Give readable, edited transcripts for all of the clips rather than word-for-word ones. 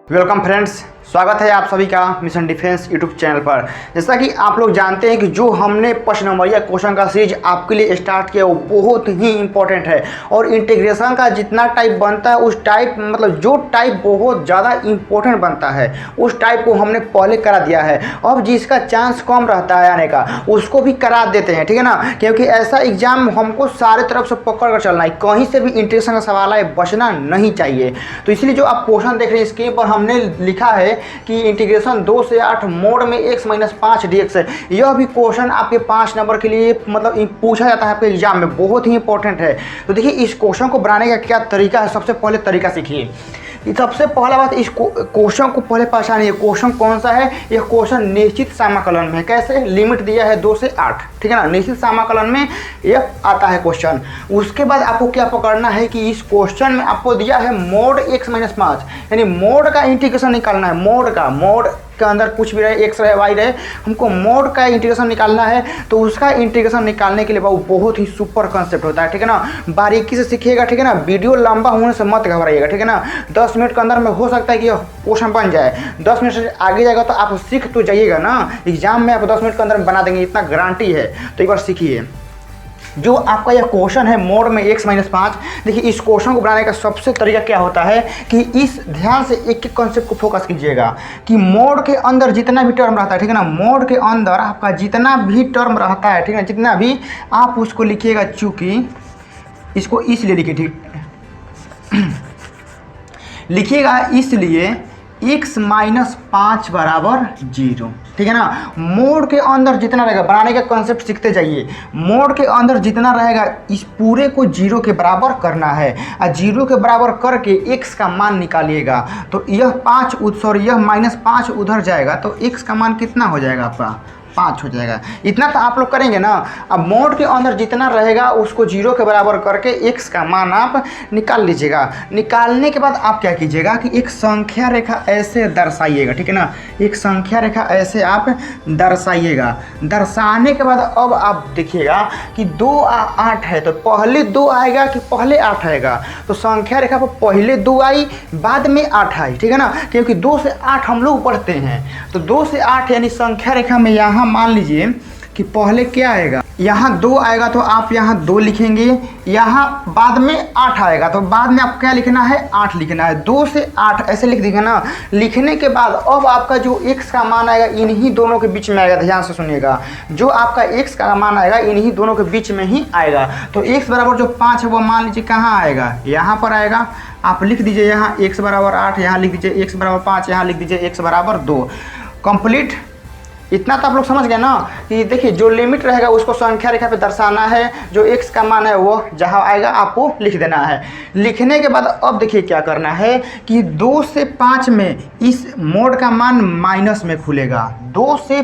Welcome friends, स्वागत है आप सभी का मिशन डिफेंस यूट्यूब चैनल पर। जैसा कि आप लोग जानते हैं कि जो हमने 5 नंबरिया क्वेश्चन का सीरीज आपके लिए स्टार्ट किया वो बहुत ही इंपॉर्टेंट है और इंटीग्रेशन का जितना टाइप बनता है उस टाइप मतलब जो टाइप बहुत ज़्यादा इंपॉर्टेंट बनता है उस टाइप को हमने पहले करा दिया है। अब जिसका चांस कम रहता है आने का उसको भी करा देते हैं, ठीक है ना, क्योंकि ऐसा एग्जाम हमको सारे तरफ से पकड़ कर चलना है, कहीं से भी इंटीग्रेशन का सवाल है बचना नहीं चाहिए। तो इसलिए जो आप क्वेश्चन देख रहे हैं स्क्रीन पर हमने लिखा है कि इंटीग्रेशन 2 से 8 मोड में x - 5 dx है। यह भी क्वेश्चन आपके 5 नंबर के लिए मतलब पूछा जाता है आपके एग्जाम में, बहुत ही इंपॉर्टेंट है। तो देखिए इस क्वेश्चन को बनाने का क्या तरीका है, सबसे पहले तरीका सीखिए। सबसे पहला बात, इस क्वेश्चन को पहले पहचानिए। क्वेश्चन कौन सा है? यह क्वेश्चन निश्चित समाकलन में है। कैसे? लिमिट दिया है 2 से 8, ठीक है ना, निश्चित समाकलन में यह आता है क्वेश्चन। उसके बाद आपको क्या पकड़ना है कि इस क्वेश्चन में आपको दिया है मोड x - 5, यानी मोड का इंटीग्रेशन निकालना है। मोड के अंदर कुछ भी रहे, x रहे y रहे, हमको मोड का इंटीग्रेशन निकालना है। तो उसका इंटीग्रेशन निकालने के लिए बहुत ही सुपर कंसेप्ट होता है, ठीक है ना, बारीकी से सीखिएगा, ठीक है ना, वीडियो लंबा होने से मत घबराइएगा, ठीक है ना। 10 मिनट के अंदर में हो सकता है कि यह क्वेश्चन बन जाए, 10 मिनट से आगे जाएगा तो आप सीख तो जाइएगा ना, एग्जाम में आप 10 मिनट के अंदर में बना देंगे, इतना गारंटी है। तो एक बार सीखिए। जो आपका यह क्वेश्चन है मोड में x - 5, देखिए इस क्वेश्चन को बनाने का सबसे तरीका क्या होता है कि इस ध्यान से एक एक कॉन्सेप्ट को फोकस कीजिएगा कि मोड के अंदर जितना भी टर्म रहता है, ठीक है ना, मोड के अंदर आपका जितना भी टर्म रहता है, ठीक है ना, जितना भी आप उसको लिखिएगा, चूँकि इसको इसलिए लिखिए, ठीक लिखिएगा इसलिए x - 5 बराबर 0, ठीक है ना। मोड के अंदर जितना रहेगा, बनाने का कॉन्सेप्ट सीखते जाइए। मोड के अंदर जितना रहेगा इस पूरे को 0 के बराबर करना है और 0 के बराबर करके x का मान निकालिएगा। तो यह यह -5 उधर जाएगा तो x का मान कितना हो जाएगा? आपका 5 हो जाएगा। इतना तो आप लोग करेंगे ना। अब मोड के अंदर जितना रहेगा उसको 0 के बराबर करके x का मान आप निकाल लीजिएगा। निकालने के बाद आप क्या कीजिएगा कि एक संख्या रेखा ऐसे दर्शाइएगा, ठीक है ना, एक संख्या रेखा ऐसे आप दर्शाइएगा। दर्शाने के बाद अब आप देखिएगा कि 2 और 8 है, तो पहले 2 आएगा कि पहले 8 आएगा? तो संख्या रेखा पर पहले 2 आई बाद में 8 आई, ठीक है ना, क्योंकि 2 से 8 हम लोग पढ़ते हैं। तो 2 से 8 यानी संख्या रेखा में यहाँ मान लीजिए कि पहले क्या आएगा, यहाँ 2 आएगा तो आप यहाँ 2 लिखेंगे, यहाँ बाद में 8 आएगा तो बाद में आप क्या लिखना है? 8 लिखना है। 2 से 8 ऐसे लिख देंगे ना। लिखने के बाद अब आपका जो x का मान आएगा इन्हीं दोनों के बीच में आएगा। ध्यान से सुनिएगा, जो आपका x का मान आएगा इन्हीं दोनों के बीच में ही आएगा। तो x बराबर जो 5 है वो मान लीजिए कहाँ आएगा? यहाँ पर आएगा। आप लिख दीजिए यहाँ x बराबर 8, यहाँ लिख दीजिए x बराबर 5, यहाँ लिख दीजिए x बराबर 2। कंप्लीट। इतना तो आप लोग समझ गए ना कि देखिए जो लिमिट रहेगा उसको संख्या रेखा पे दर्शाना है, जो x का मान है वो जहाँ आएगा आपको लिख देना है। लिखने के बाद अब देखिए क्या करना है कि 2 से 5 में इस मोड का मान माइनस में खुलेगा। 2 से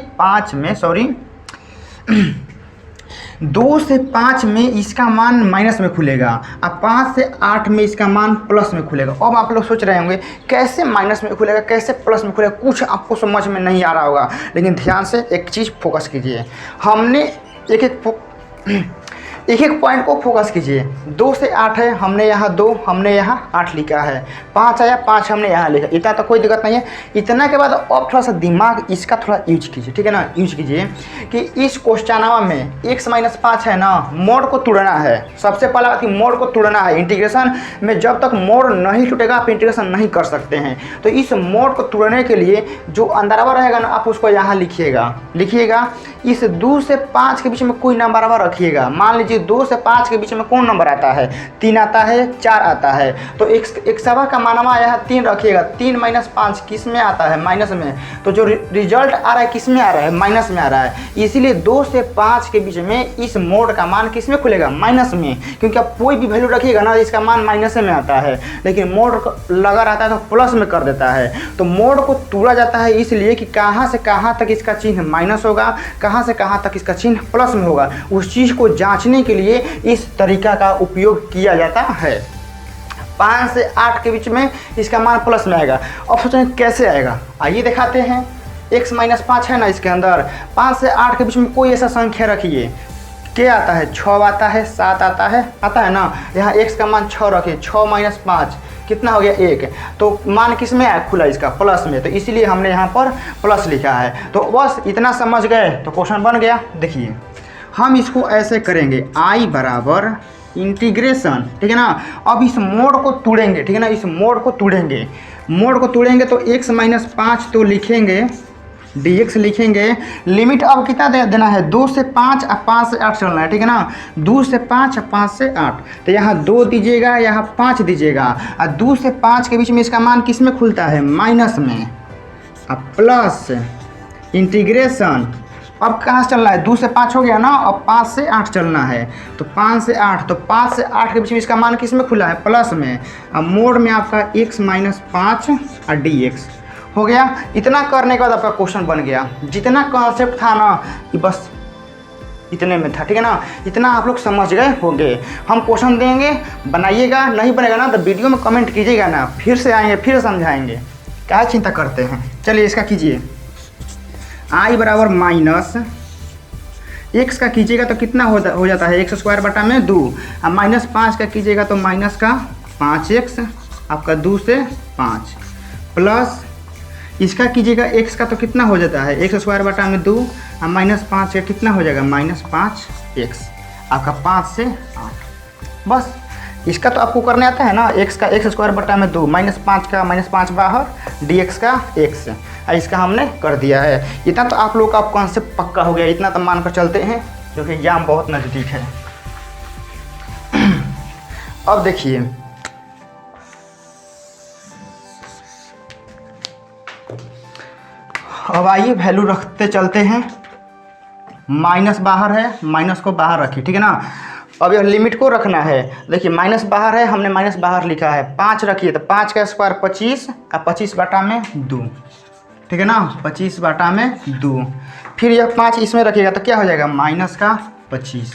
5 में इसका मान माइनस में खुलेगा और 5 से 8 में इसका मान प्लस में खुलेगा। अब आप लोग सोच रहे होंगे कैसे माइनस में खुलेगा, कैसे प्लस में खुलेगा, कुछ आपको समझ में नहीं आ रहा होगा, लेकिन ध्यान से एक चीज़ फोकस कीजिए। हमने एक एक पॉइंट को फोकस कीजिए। 2 से 8 है, हमने यहाँ 2, हमने यहाँ 8 लिखा है। 5 आया, 5 हमने यहाँ लिखा, इतना तो कोई दिक्कत नहीं है। इतना के बाद अब थोड़ा सा दिमाग इसका थोड़ा यूज कीजिए, ठीक है ना, यूज कीजिए कि इस क्वेश्चनवा में x - 5 है ना, मोड को तोड़ना है। सबसे पहला बात कि मोड को तोड़ना है। इंटीग्रेशन में जब तक मोड नहीं टूटेगा आप इंटीग्रेशन नहीं कर सकते हैं। तो इस मोड को तोड़ने के लिए जो अंदरवा रहेगा ना आप उसको यहाँ लिखिएगा। इस 2 से 5 के बीच में कोई नंबर रखिएगा। मान लीजिए 2 से 5 के बीच में कौन नंबर आता है? 3 आता है, 4 आता है। तो एक सवा का मानवा यहाँ 3 रखिएगा। 3 - 5 किस में आता है? माइनस में। तो जो रिजल्ट आ रहा है किस में आ रहा है? माइनस में आ रहा है। इसीलिए 2 से 5 के बीच में इस मोड का मान किस में खुलेगा? माइनस में, क्योंकि आप कोई भी वैल्यू रखिएगा ना इसका मान माइनस में आता है, लेकिन मोड लगा रहता है तो प्लस में कर देता है। तो मोड को तोड़ा जाता है इसलिए कि कहाँ से कहाँ तक इसका चिन्ह माइनस होगा, कहाँ से कहाँ तक इसका चिन्ह प्लस में होगा, उस चीज़ को जांचने के लिए इस तरीका का उपयोग किया जाता है। 5 से 8 के बीच में इसका मान प्लस में आएगा। अब सोचें कैसे आएगा, आइए दिखाते हैं। x - 5 है ना, इसके अंदर 5 से 8 के बीच में कोई ऐसा संख्या रखिए। क्या आता है? 6 आता है, 7 आता है ना। यहाँ x का मान 6 रखिए। 6 - 5 कितना हो गया 1, तो मान किस में है खुला इसका प्लस में, तो इसीलिए हमने यहाँ पर प्लस लिखा है। तो बस इतना समझ गए तो क्वेश्चन बन गया। देखिए हम इसको ऐसे करेंगे I बराबर इंटीग्रेशन, ठीक है ना। अब इस मोड को तोड़ेंगे, ठीक है ना, इस मोड को तोड़ेंगे, मोड को तोड़ेंगे तो x - 5 तो लिखेंगे dx लिखेंगे। लिमिट अब कितना देना है 2 से 5 और 5 से 8 चलना है, ठीक है ना। 2 से 5 और 5 से 8, तो यहाँ 2 दीजिएगा यहाँ 5 दीजिएगा, और 2 से 5 के बीच में इसका मान किस में खुलता है माइनस में, अब प्लस इंटीग्रेशन। अब कहाँ से चलना है 2 से 5 हो गया ना, अब 5 से 8 चलना है, तो 5 से 8, तो 5 से 8 के बीच में इसका मान किस में खुला है प्लस में। अब मोड में आपका x - 5 और dx हो गया। इतना करने के बाद आपका क्वेश्चन बन गया। जितना कॉन्सेप्ट था ना कि बस इतने में था, ठीक है ना, इतना आप लोग समझ गए होंगे। हम क्वेश्चन देंगे, बनाइएगा, नहीं बनेगा ना तो वीडियो में कमेंट कीजिएगा ना, फिर से आएंगे फिर समझाएंगे, क्या चिंता करते हैं। चलिए इसका कीजिए, I बराबर माइनस x का कीजिएगा तो कितना हो जाता है x² बटा में 2, और -5 का कीजिएगा तो माइनस का 5x आपका 2 से 5, प्लस इसका कीजिएगा x का तो कितना हो जाता है x² बटा में 2, और -5 का कितना हो जाएगा -5x आपका 5 से 8। बस इसका तो आपको करने आता है ना, x का x² बटा में 2, -5 का -5 बाहर, dx का x, इसका हमने कर दिया है। इतना तो आप लोग का कॉन्सेप्ट पक्का हो गया, इतना तो मान कर चलते हैं क्योंकि एग्जाम बहुत नज़दीक है। अब देखिए अब आइए वैल्यू रखते चलते हैं। माइनस बाहर है, माइनस को बाहर रखिए, ठीक है ना। अब यह लिमिट को रखना है। देखिए माइनस बाहर है, हमने माइनस बाहर लिखा है, 5 रखिए तो 5 का स्क्वायर 25 और 25 बटा में 2, ठीक है ना, 25 बटा में 2। फिर यह 5 इसमें रखिएगा तो क्या हो जाएगा माइनस का 25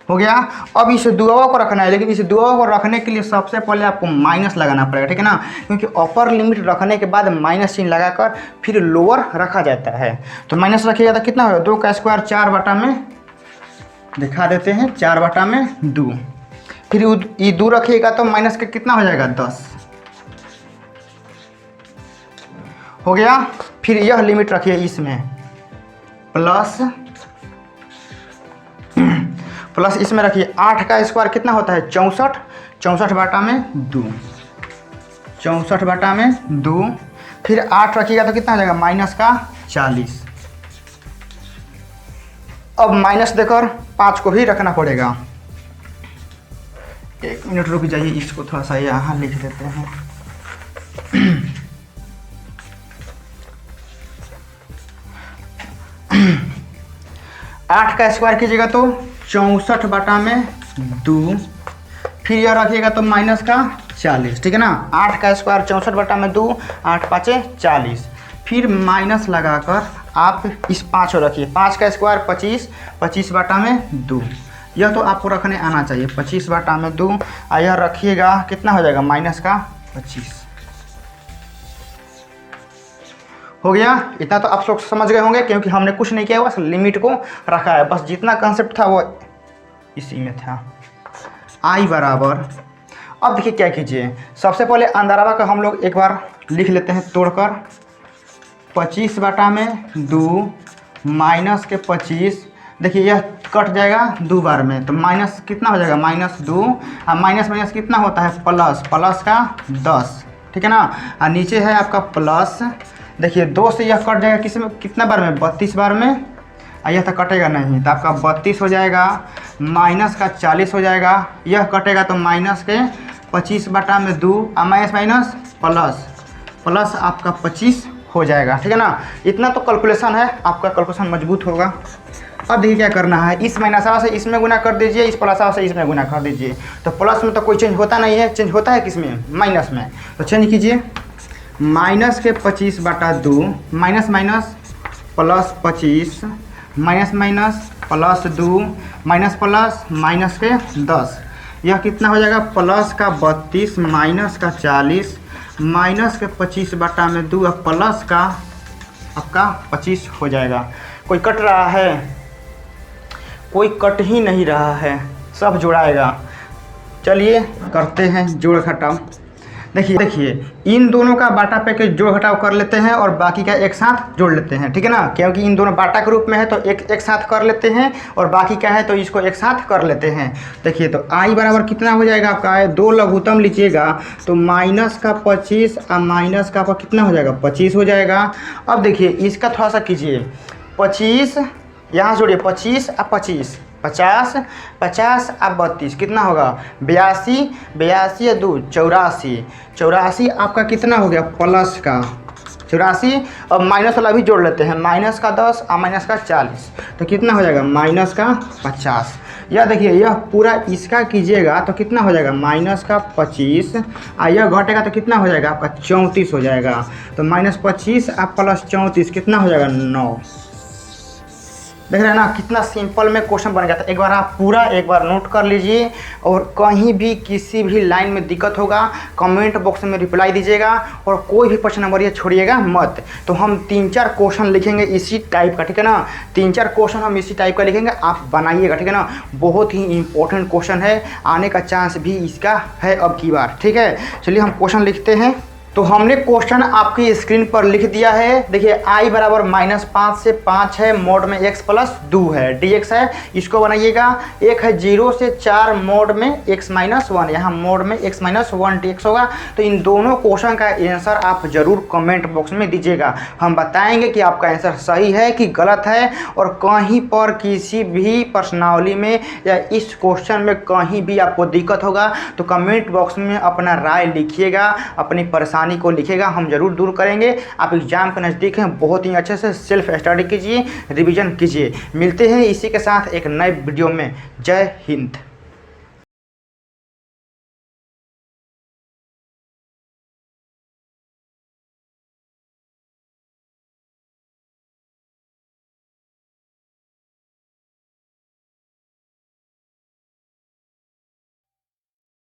हो गया। अब इस दुआओं को रखना है, लेकिन इस दुआओं को रखने के लिए सबसे पहले आपको माइनस लगाना पड़ेगा, ठीक है ना, क्योंकि अपर लिमिट रखने के बाद माइनस चिन्ह लगाकर फिर लोअर रखा जाता है। तो माइनस रखिएगा तो कितना होगा 2 का स्क्वायर 4 बटा में, दिखा देते हैं 4 बटा में 2। फिर ये 2 रखिएगा तो माइनस का कितना हो जाएगा 10 हो गया। फिर यह लिमिट रखिए इसमें प्लस इसमें रखिए 8 का स्क्वायर कितना होता है 64, 64 बटा में 2, 64 बटा में 2। फिर 8 रखिएगा तो कितना हो जाएगा माइनस का 40। अब माइनस देकर 5 को भी रखना पड़ेगा। 1 मिनट रुक जाइए, इसको थोड़ा सा यहाँ लिख देते हैं। 8 का स्क्वायर कीजिएगा तो 64 बटा में 2, फिर यह रखिएगा तो माइनस का 40, ठीक है ना। 8 का स्क्वायर 64 बटा में 2, 8 × 5 = 40। फिर माइनस लगाकर आप इस 5 को रखिए, 5 का स्क्वायर 25, 25 बटा में 2, यह तो आपको रखने आना चाहिए 25 बटा में 2, और यह रखिएगा कितना हो जाएगा माइनस का 25 हो गया। इतना तो आप लोग समझ गए होंगे क्योंकि हमने कुछ नहीं किया, बस लिमिट को रखा है, बस जितना कंसेप्ट था वो इसी में था। I बराबर, अब देखिए क्या कीजिए, सबसे पहले अंदरवा का हम लोग एक बार लिख लेते हैं तोड़कर, 25 बटा में 2 माइनस के 25, देखिए यह कट जाएगा 2 बार में, तो माइनस कितना हो जाएगा -2, और माइनस माइनस कितना होता है प्लस, प्लस का 10, ठीक है ना। और नीचे है आपका प्लस, देखिए 2 से यह कट जाएगा किस में, कितना बार में 32 बार में, यह तो कटेगा नहीं तो आपका 32 हो जाएगा, माइनस का 40 हो जाएगा, यह कटेगा तो माइनस के 25 बटा में 2, और माइनस माइनस प्लस, प्लस आपका 25 हो जाएगा, ठीक है ना। इतना तो कैलकुलेशन है, आपका कैलकुलेशन मजबूत होगा। अब देखिए क्या करना है, इस माइनस से इसमें गुना कर दीजिए, इस प्लस से इसमें गुना कर दीजिए। तो प्लस में तो कोई चेंज होता नहीं है, चेंज होता है किस में माइनस में, तो चेंज कीजिए, माइनस के 25 बटा 2 minus minus plus 25, minus minus plus 2 minus plus minus के 10, यह कितना हो जाएगा प्लस का 32 माइनस का 40 माइनस के 25 बटा में 2 और प्लस का आपका 25 हो जाएगा। कोई कट रहा है, कोई कट ही नहीं रहा है, सब जुड़ाएगा। चलिए करते हैं जोड़ घटाव। देखिए इन दोनों का बाटा पे जोड़ घटाव कर लेते हैं और बाकी का एक साथ जोड़ लेते हैं, ठीक है ना, क्योंकि इन दोनों बाटा के रूप में है तो एक साथ कर लेते हैं और बाकी क्या है तो इसको एक साथ कर लेते हैं। देखिए तो आई बराबर कितना हो जाएगा आपका, है दो लघुत्तम लीजिएगा तो माइनस का 25 और माइनस का आपका कितना हो जाएगा 25 हो जाएगा। अब देखिए इसका थोड़ा सा कीजिए, 25 यहाँ जोड़िए 25 और 25 50 50 और 32 कितना होगा 82 82 या 2 84 84 आपका कितना हो गया प्लस का 84। अब माइनस वाला भी जोड़ लेते हैं, माइनस का 10 और माइनस का 40 तो कितना हो जाएगा माइनस का 50। यह देखिए यह पूरा इसका कीजिएगा तो कितना हो जाएगा माइनस का 25 और यह घटेगा तो कितना हो जाएगा आपका 34 हो जाएगा। तो -25 और प्लस 34 कितना हो जाएगा 9। देख रहे हैं ना कितना सिंपल में क्वेश्चन बन गया था। एक बार आप पूरा एक बार नोट कर लीजिए और कहीं भी किसी भी लाइन में दिक्कत होगा कमेंट बॉक्स में रिप्लाई दीजिएगा और कोई भी प्रश्न नंबर ये छोड़िएगा मत। तो हम 3-4 क्वेश्चन लिखेंगे इसी टाइप का, ठीक है ना, 3-4 क्वेश्चन हम इसी टाइप का लिखेंगे, आप बनाइएगा, ठीक है ना। बहुत ही इंपॉर्टेंट क्वेश्चन है, आने का चांस भी इसका है अब की बार, ठीक है। चलिए हम क्वेश्चन लिखते हैं। तो हमने क्वेश्चन आपकी स्क्रीन पर लिख दिया है। देखिए आई बराबर -5 से 5 है, मोड में x प्लस 2 है, dx है, इसको बनाइएगा। एक है 0 से 4 मोड में x माइनस 1, यहाँ मोड में x माइनस 1 dx होगा। तो इन दोनों क्वेश्चन का आंसर आप जरूर कमेंट बॉक्स में दीजिएगा, हम बताएंगे कि आपका आंसर सही है कि गलत है। और कहीं पर किसी भी प्रश्नावली में या इस क्वेश्चन में कहीं भी आपको दिक्कत होगा तो कमेंट बॉक्स में अपना राय लिखिएगा, अपनी परेशानी को लिखेगा, हम जरूर दूर करेंगे। आप एग्जाम के नज़दीक हैं, बहुत ही अच्छे से सेल्फ स्टडी कीजिए, रिवीजन कीजिए। मिलते हैं इसी के साथ एक नए वीडियो में। जय हिंद।